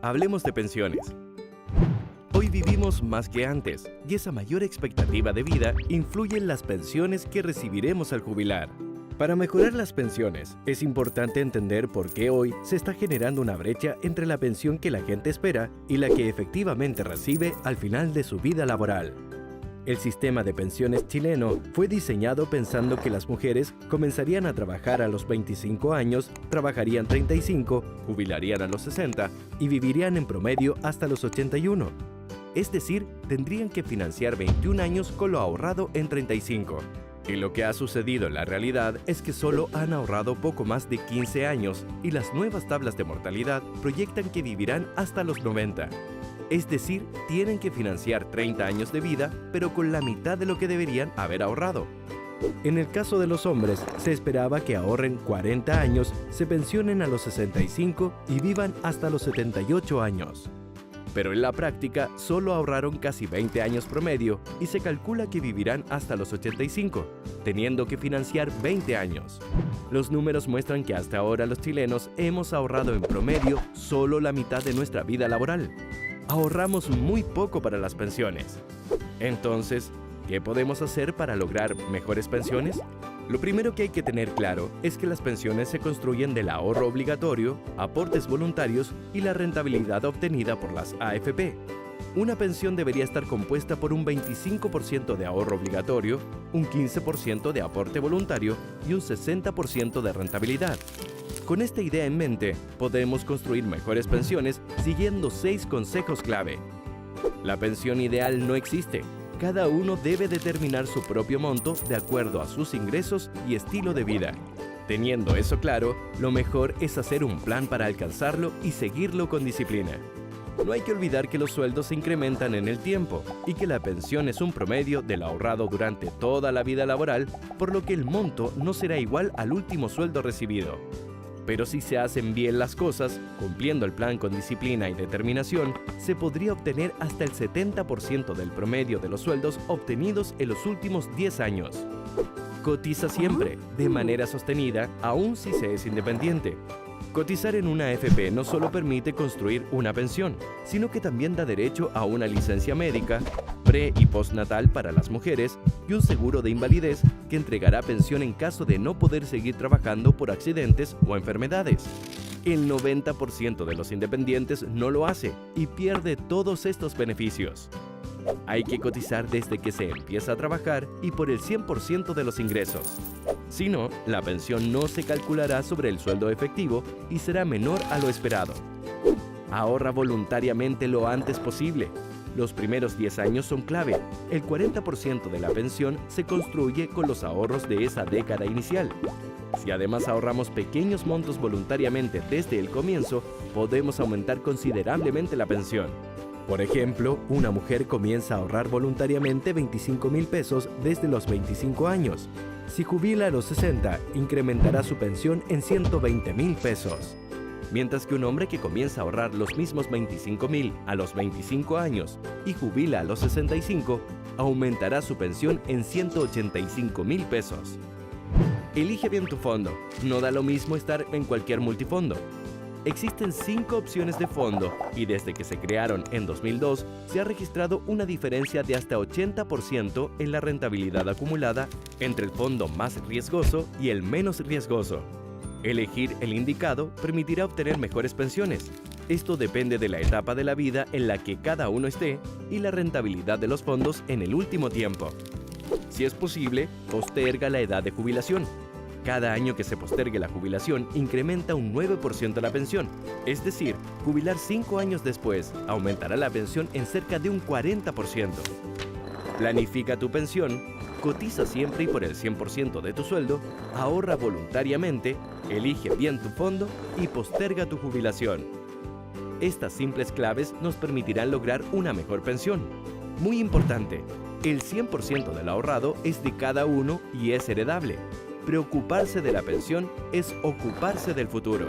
hablemos de pensiones. Hoy vivimos más que antes, y esa mayor expectativa de vida influye en las pensiones que recibiremos al jubilar. Para mejorar las pensiones, es importante entender por qué hoy se está generando una brecha entre la pensión que la gente espera y la que efectivamente recibe al final de su vida laboral. El sistema de pensiones chileno fue diseñado pensando que las mujeres comenzarían a trabajar a los 25 años, trabajarían 35, jubilarían a los 60 y vivirían en promedio hasta los 81. Es decir, tendrían que financiar 21 años con lo ahorrado en 35. Y lo que ha sucedido en la realidad es que solo han ahorrado poco más de 15 años y las nuevas tablas de mortalidad proyectan que vivirán hasta los 90. Es decir, tienen que financiar 30 años de vida, pero con la mitad de lo que deberían haber ahorrado. En el caso de los hombres, se esperaba que ahorren 40 años, se pensionen a los 65 y vivan hasta los 78 años. Pero en la práctica, solo ahorraron casi 20 años promedio y se calcula que vivirán hasta los 85, teniendo que financiar 20 años. Los números muestran que hasta ahora los chilenos hemos ahorrado en promedio solo la mitad de nuestra vida laboral. Ahorramos muy poco para las pensiones. Entonces, ¿qué podemos hacer para lograr mejores pensiones? Lo primero que hay que tener claro es que las pensiones se construyen del ahorro obligatorio, aportes voluntarios y la rentabilidad obtenida por las AFP. Una pensión debería estar compuesta por un 25% de ahorro obligatorio, un 15% de aporte voluntario y un 60% de rentabilidad. Con esta idea en mente, podemos construir mejores pensiones siguiendo 6 consejos clave. La pensión ideal no existe. Cada uno debe determinar su propio monto de acuerdo a sus ingresos y estilo de vida. Teniendo eso claro, lo mejor es hacer un plan para alcanzarlo y seguirlo con disciplina. No hay que olvidar que los sueldos se incrementan en el tiempo y que la pensión es un promedio del ahorrado durante toda la vida laboral, por lo que el monto no será igual al último sueldo recibido. Pero si se hacen bien las cosas, cumpliendo el plan con disciplina y determinación, se podría obtener hasta el 70% del promedio de los sueldos obtenidos en los últimos 10 años. Cotiza siempre, de manera sostenida, aun si se es independiente. Cotizar en una AFP no solo permite construir una pensión, sino que también da derecho a una licencia médica, pre- y postnatal para las mujeres y un seguro de invalidez que entregará pensión en caso de no poder seguir trabajando por accidentes o enfermedades. El 90% de los independientes no lo hace y pierde todos estos beneficios. Hay que cotizar desde que se empieza a trabajar y por el 100% de los ingresos. Si no, la pensión no se calculará sobre el sueldo efectivo y será menor a lo esperado. Ahorra voluntariamente lo antes posible. Los primeros 10 años son clave. El 40% de la pensión se construye con los ahorros de esa década inicial. Si además ahorramos pequeños montos voluntariamente desde el comienzo, podemos aumentar considerablemente la pensión. Por ejemplo, una mujer comienza a ahorrar voluntariamente 25,000 pesos desde los 25 años. Si jubila a los 60, incrementará su pensión en 120,000 pesos. Mientras que un hombre que comienza a ahorrar los mismos 25,000 a los 25 años y jubila a los 65, aumentará su pensión en 185,000 pesos. Elige bien tu fondo. No da lo mismo estar en cualquier multifondo. Existen 5 opciones de fondo y desde que se crearon en 2002 se ha registrado una diferencia de hasta 80% en la rentabilidad acumulada entre el fondo más riesgoso y el menos riesgoso. Elegir el indicado permitirá obtener mejores pensiones. Esto depende de la etapa de la vida en la que cada uno esté y la rentabilidad de los fondos en el último tiempo. Si es posible, posterga la edad de jubilación. Cada año que se postergue la jubilación incrementa un 9% la pensión. Es decir, jubilar 5 años después aumentará la pensión en cerca de un 40%. Planifica tu pensión, cotiza siempre y por el 100% de tu sueldo, ahorra voluntariamente, elige bien tu fondo y posterga tu jubilación. Estas simples claves nos permitirán lograr una mejor pensión. Muy importante, el 100% del ahorrado es de cada uno y es heredable. Preocuparse de la pensión es ocuparse del futuro.